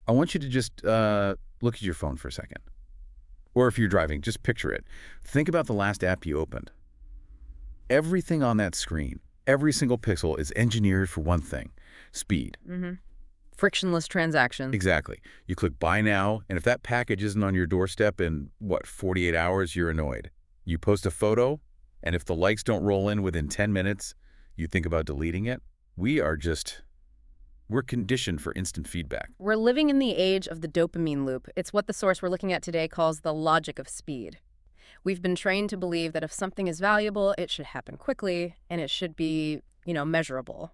I want you to just look at your phone for a second. Or if you're driving, just picture it. Think about the last app you opened. Everything on that screen, every single pixel is engineered for one thing: speed. Mm-hmm. Frictionless transactions. Exactly. You click buy now, and if that package isn't on your doorstep in, 48 hours, you're annoyed. You post a photo, and if the likes don't roll in within 10 minutes, you think about deleting it. We're conditioned for instant feedback. We're living in the age of the dopamine loop. It's what the source we're looking at today calls the logic of speed. We've been trained to believe that if something is valuable, it should happen quickly, and it should be, measurable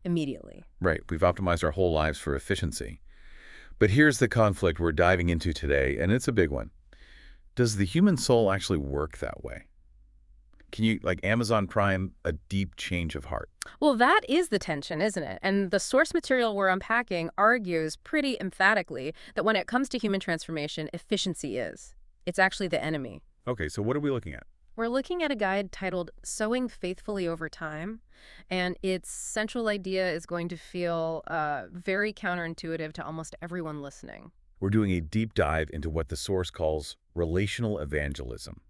immediately. Right. We've optimized our whole lives for efficiency. But here's the conflict we're diving into today, and it's a big one. Does the human soul actually work that way? Can you, like Amazon Prime, a deep change of heart? Well, that is the tension, isn't it? And the source material we're unpacking argues pretty emphatically that when it comes to human transformation, efficiency is. It's actually the enemy. Okay, so what are we looking at? We're looking at a guide titled Sowing Faithfully Over Time, and its central idea is going to feel very counterintuitive to almost everyone listening. We're doing a deep dive into what the source calls relational evangelism.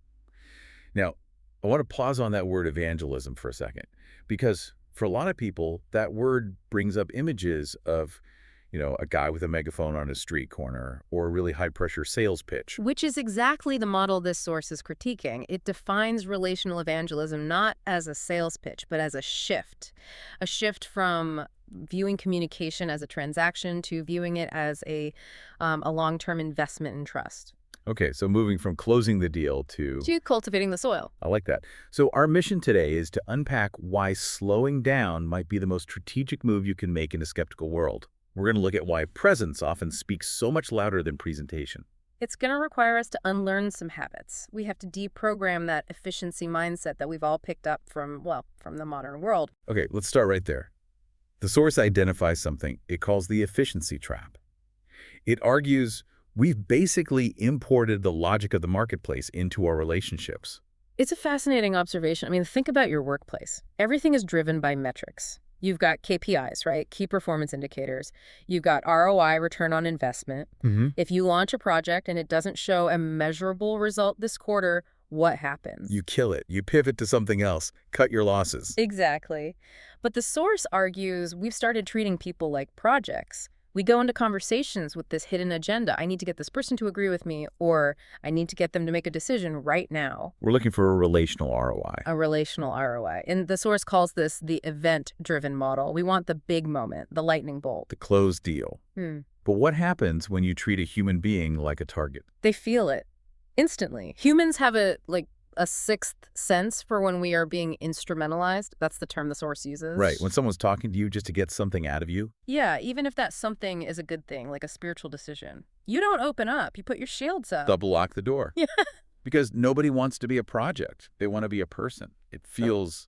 Now, I want to pause on that word evangelism for a second, because for a lot of people, that word brings up images of, a guy with a megaphone on a street corner or a really high-pressure sales pitch. Which is exactly the model this source is critiquing. It defines relational evangelism not as a sales pitch, but as a shift from viewing communication as a transaction to viewing it as a long-term investment in trust. Okay, so moving from closing the deal to cultivating the soil. I like that. So our mission today is to unpack why slowing down might be the most strategic move you can make in a skeptical world. We're going to look at why presence often speaks so much louder than presentation. It's going to require us to unlearn some habits. We have to deprogram that efficiency mindset that we've all picked up from the modern world. Okay, let's start right there. The source identifies something it calls the efficiency trap. It argues we've basically imported the logic of the marketplace into our relationships. It's a fascinating observation. I mean, think about your workplace. Everything is driven by metrics. You've got KPIs, right? Key performance indicators. You've got ROI, return on investment. Mm-hmm. If you launch a project and it doesn't show a measurable result this quarter, what happens? You kill it. You pivot to something else. Cut your losses. Exactly. But the source argues we've started treating people like projects. We go into conversations with this hidden agenda. I need to get this person to agree with me, or I need to get them to make a decision right now. We're looking for a relational ROI. A relational ROI. And the source calls this the event-driven model. We want the big moment, the lightning bolt. The closed deal. But what happens when you treat a human being like a target? They feel it instantly. Humans have a sixth sense for when we are being instrumentalized. That's the term the source uses. Right. When someone's talking to you just to get something out of you. Yeah, even if that something is a good thing, like a spiritual decision. You don't open up. You put your shields up. Double lock the door. Yeah. Because nobody wants to be a project. They want to be a person. It feels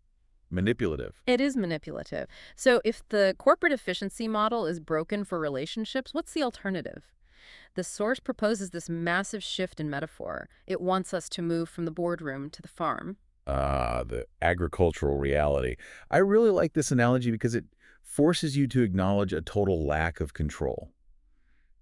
manipulative. It is manipulative. So if the corporate efficiency model is broken for relationships, what's the alternative? The source proposes this massive shift in metaphor. It wants us to move from the boardroom to the farm. The agricultural reality. I really like this analogy because it forces you to acknowledge a total lack of control.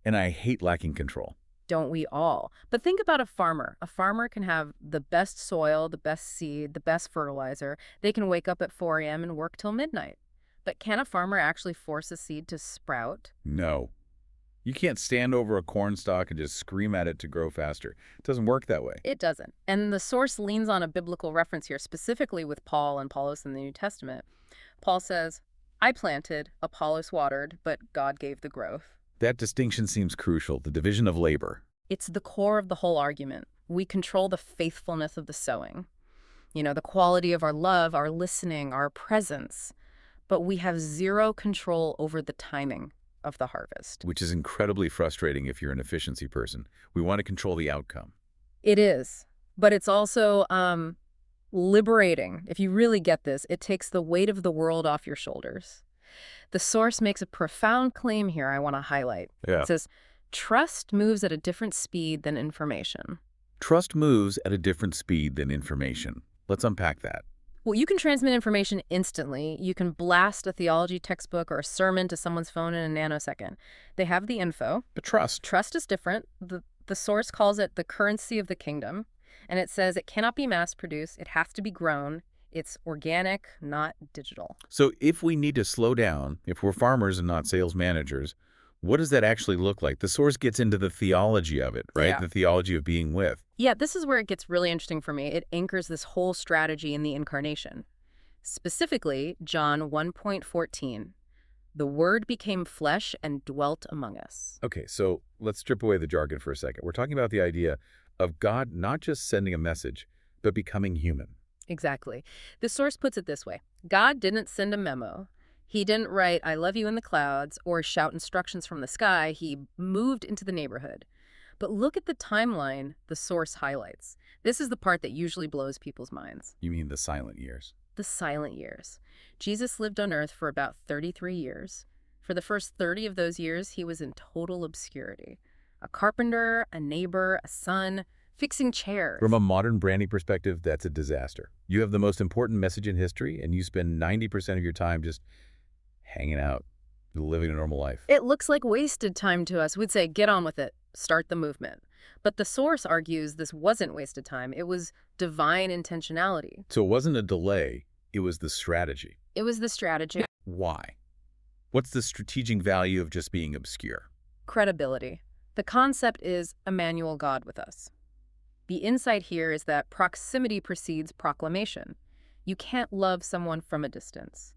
And I hate lacking control. Don't we all? But think about a farmer. A farmer can have the best soil, the best seed, the best fertilizer. They can wake up at 4 a.m. and work till midnight. But can a farmer actually force a seed to sprout? No. You can't stand over a corn stalk and just scream at it to grow faster. It doesn't work that way. It doesn't. And the source leans on a biblical reference here, specifically with Paul and Apollos in the New Testament. Paul says, I planted, Apollos watered, but God gave the growth. That distinction seems crucial, the division of labor. It's the core of the whole argument. We control the faithfulness of the sowing. The quality of our love, our listening, our presence. But we have zero control over the timing of the harvest. Which is incredibly frustrating if you're an efficiency person. We want to control the outcome. It is. But it's also liberating. If you really get this, it takes the weight of the world off your shoulders. The source makes a profound claim here I want to highlight. Yeah. It says, trust moves at a different speed than information. Trust moves at a different speed than information. Let's unpack that. Well, you can transmit information instantly. You can blast a theology textbook or a sermon to someone's phone in a nanosecond. They have the info. But trust. Trust is different. The source calls it the currency of the kingdom, and it says it cannot be mass-produced. It has to be grown. It's organic, not digital. So if we need to slow down, if we're farmers and not sales managers, what does that actually look like? The source gets into the theology of it, right? Yeah. The theology of being with. Yeah, this is where it gets really interesting for me. It anchors this whole strategy in the incarnation. Specifically, John 1:14. The Word became flesh and dwelt among us. Okay, so let's strip away the jargon for a second. We're talking about the idea of God not just sending a message, but becoming human. Exactly. The source puts it this way. God didn't send a memo. He didn't write, I love you in the clouds, or shout instructions from the sky. He moved into the neighborhood. But look at the timeline the source highlights. This is the part that usually blows people's minds. You mean the silent years? The silent years. Jesus lived on earth for about 33 years. For the first 30 of those years, he was in total obscurity. A carpenter, a neighbor, a son, fixing chairs. From a modern branding perspective, that's a disaster. You have the most important message in history, and you spend 90% of your time just hanging out, living a normal life. It looks like wasted time to us. We'd say, get on with it. Start the movement. But the source argues this wasn't wasted time. It was divine intentionality. So it wasn't a delay, it was the strategy. It was the strategy. Why? What's the strategic value of just being obscure? Credibility. The concept is Emmanuel, God with us. The insight here is that proximity precedes proclamation. You can't love someone from a distance.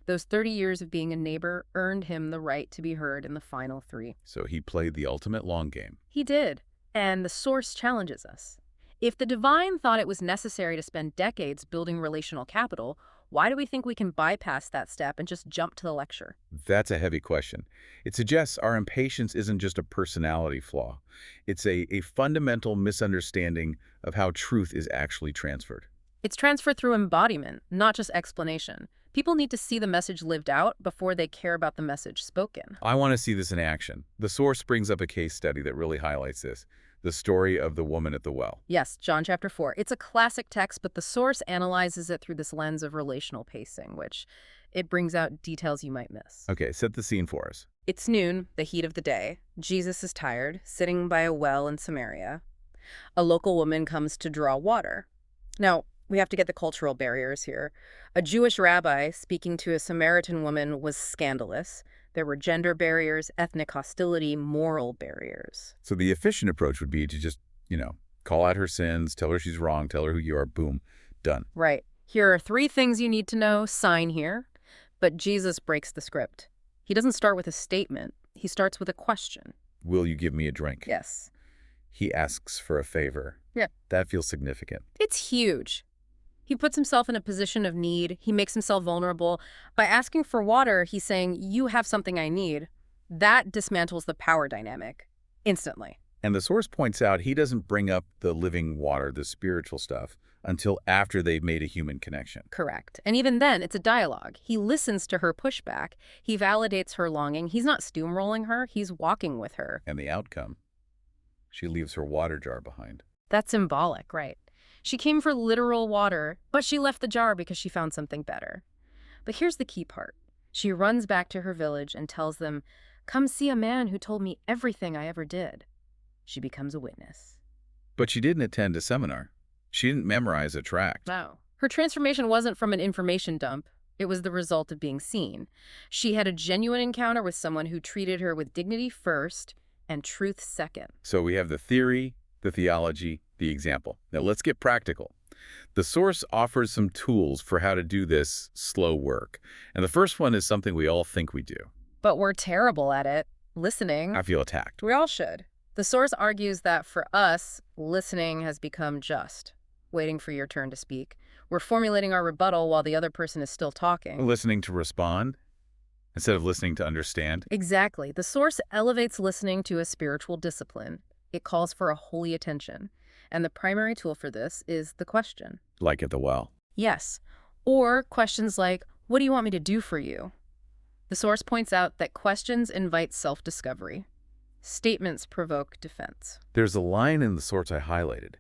Those 30 years of being a neighbor earned him the right to be heard in the final 3. So he played the ultimate long game. He did. And the source challenges us. If the divine thought it was necessary to spend decades building relational capital, why do we think we can bypass that step and just jump to the lecture? That's a heavy question. It suggests our impatience isn't just a personality flaw. It's a fundamental misunderstanding of how truth is actually transferred. It's transferred through embodiment, not just explanation. People need to see the message lived out before they care about the message spoken. I want to see this in action. The source brings up a case study that really highlights this. The story of the woman at the well. Yes, John chapter 4. It's a classic text, but the source analyzes it through this lens of relational pacing, which it brings out details you might miss. Okay, set the scene for us. It's noon, the heat of the day. Jesus is tired, sitting by a well in Samaria. A local woman comes to draw water. Now, we have to get the cultural barriers here. A Jewish rabbi speaking to a Samaritan woman was scandalous. There were gender barriers, ethnic hostility, moral barriers. So the efficient approach would be to just, call out her sins, tell her she's wrong, tell her who you are, boom, done. Right. Here are 3 things you need to know, sign here. But Jesus breaks the script. He doesn't start with a statement. He starts with a question. Will you give me a drink? Yes. He asks for a favor. Yeah. That feels significant. It's huge. He puts himself in a position of need. He makes himself vulnerable. By asking for water, he's saying, you have something I need. That dismantles the power dynamic instantly. And the source points out he doesn't bring up the living water, the spiritual stuff, until after they've made a human connection. Correct. And even then, it's a dialogue. He listens to her pushback. He validates her longing. He's not steamrolling her. He's walking with her. And the outcome? She leaves her water jar behind. That's symbolic, right? She came for literal water, but she left the jar because she found something better. But here's the key part. She runs back to her village and tells them, come see a man who told me everything I ever did. She becomes a witness. But she didn't attend a seminar. She didn't memorize a tract. No. Her transformation wasn't from an information dump. It was the result of being seen. She had a genuine encounter with someone who treated her with dignity first and truth second. So we have the theory, the theology, the example. Now let's get practical. The source offers some tools for how to do this slow work. And the first one is something we all think we do. But we're terrible at it. Listening. I feel attacked. We all should. The source argues that for us, listening has become just waiting for your turn to speak. We're formulating our rebuttal while the other person is still talking. Listening to respond instead of listening to understand. Exactly. The source elevates listening to a spiritual discipline. It calls for a holy attention. And the primary tool for this is the question. Like at the well. Yes. Or questions like, what do you want me to do for you? The source points out that questions invite self-discovery. Statements provoke defense. There's a line in the source I highlighted.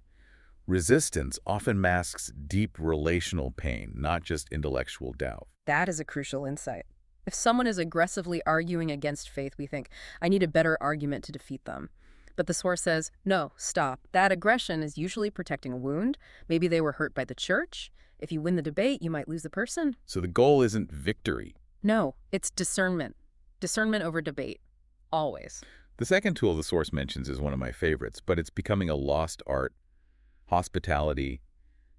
Resistance often masks deep relational pain, not just intellectual doubt. That is a crucial insight. If someone is aggressively arguing against faith, we think, I need a better argument to defeat them. But the source says, no, stop. That aggression is usually protecting a wound. Maybe they were hurt by the church. If you win the debate, you might lose the person. So the goal isn't victory. No, it's discernment. Discernment over debate. Always. The second tool the source mentions is one of my favorites, but it's becoming a lost art: hospitality,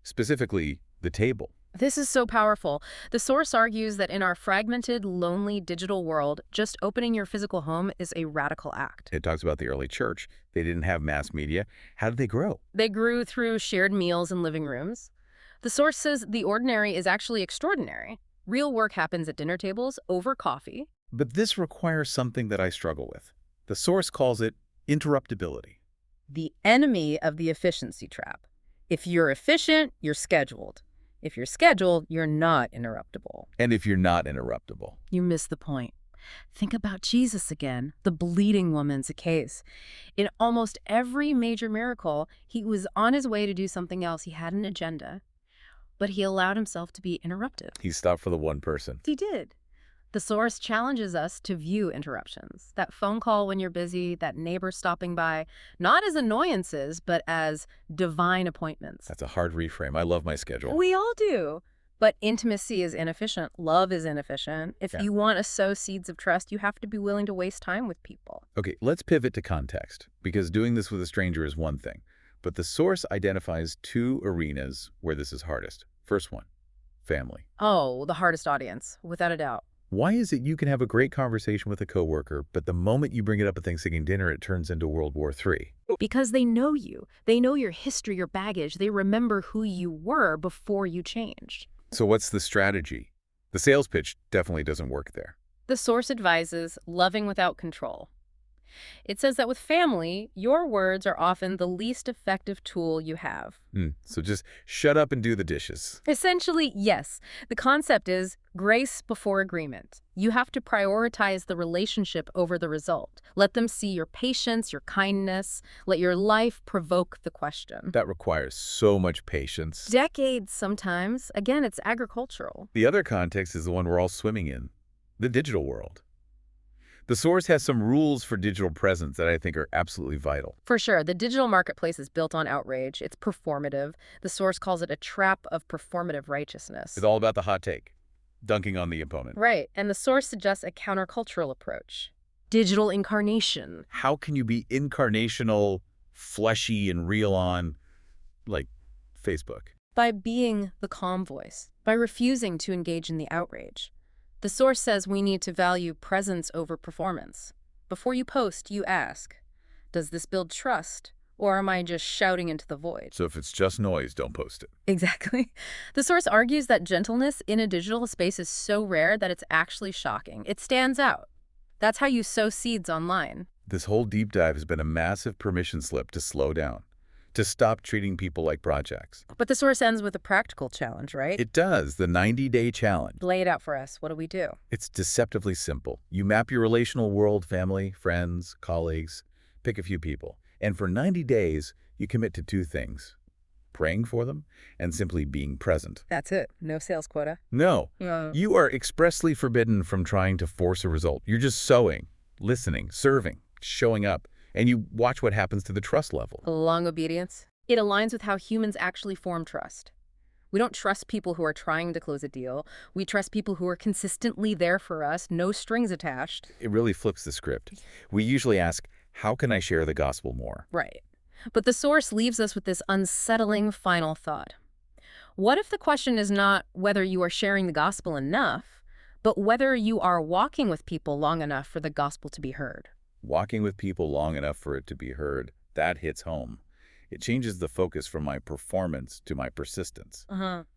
specifically the table. This is so powerful. The source argues that in our fragmented, lonely digital world, just opening your physical home is a radical act. It talks about the early church. They didn't have mass media. How did they grow? They grew through shared meals and living rooms. The source says the ordinary is actually extraordinary. Real work happens at dinner tables over coffee. But this requires something that I struggle with. The source calls it interruptibility. The enemy of the efficiency trap. If you're efficient, you're scheduled. If you're scheduled, you're not interruptible. And if you're not interruptible. You miss the point. Think about Jesus again, the bleeding woman's case. In almost every major miracle, he was on his way to do something else. He had an agenda, but he allowed himself to be interrupted. He stopped for the one person. He did. The source challenges us to view interruptions. That phone call when you're busy, that neighbor stopping by, not as annoyances, but as divine appointments. That's a hard reframe. I love my schedule. We all do. But intimacy is inefficient. Love is inefficient. If you want to sow seeds of trust, you have to be willing to waste time with people. Okay, let's pivot to context, because doing this with a stranger is one thing. But the source identifies two arenas where this is hardest. First one, family. Oh, the hardest audience, without a doubt. Why is it you can have a great conversation with a coworker, but the moment you bring it up at Thanksgiving dinner, it turns into World War III? Because they know you. They know your history, your baggage. They remember who you were before you changed. So what's the strategy? The sales pitch definitely doesn't work there. The source advises loving without control. It says that with family, your words are often the least effective tool you have. So just shut up and do the dishes. Essentially, yes. The concept is grace before agreement. You have to prioritize the relationship over the result. Let them see your patience, your kindness. Let your life provoke the question. That requires so much patience. Decades sometimes. Again, it's agricultural. The other context is the one we're all swimming in, the digital world. The source has some rules for digital presence that I think are absolutely vital. For sure. The digital marketplace is built on outrage. It's performative. The source calls it a trap of performative righteousness. It's all about the hot take, dunking on the opponent. Right. And the source suggests a countercultural approach. Digital incarnation. How can you be incarnational, fleshy, and real on, like, Facebook? By being the calm voice. By refusing to engage in the outrage. The source says we need to value presence over performance. Before you post, you ask, does this build trust, or am I just shouting into the void? So if it's just noise, don't post it. Exactly. The source argues that gentleness in a digital space is so rare that it's actually shocking. It stands out. That's how you sow seeds online. This whole deep dive has been a massive permission slip to slow down, to stop treating people like projects. But the source ends with a practical challenge, right? It does, the 90-day challenge. Lay it out for us. What do we do? It's deceptively simple. You map your relational world, family, friends, colleagues, pick a few people. And for 90 days, you commit to two things: praying for them and simply being present. That's it. No sales quota. No, Yeah. you are expressly forbidden from trying to force a result. You're just sowing, listening, serving, showing up. And you watch what happens to the trust level. Long obedience. It aligns with how humans actually form trust. We don't trust people who are trying to close a deal. We trust people who are consistently there for us, no strings attached. It really flips the script. We usually ask, how can I share the gospel more? Right. But the source leaves us with this unsettling final thought. What if the question is not whether you are sharing the gospel enough, but whether you are walking with people long enough for the gospel to be heard? Walking with people long enough for it to be heard, that hits home. It changes the focus from my performance to my persistence.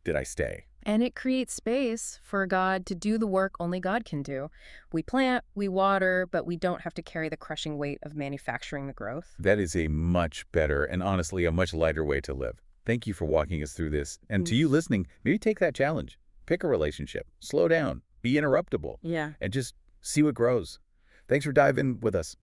Did I stay? And it creates space for God to do the work only God can do. We plant, we water, but we don't have to carry the crushing weight of manufacturing the growth. That is a much better and honestly a much lighter way to live. Thank you for walking us through this. And to you listening, maybe take that challenge. Pick a relationship. Slow down. Be interruptible. Yeah. And just see what grows. Thanks for diving with us.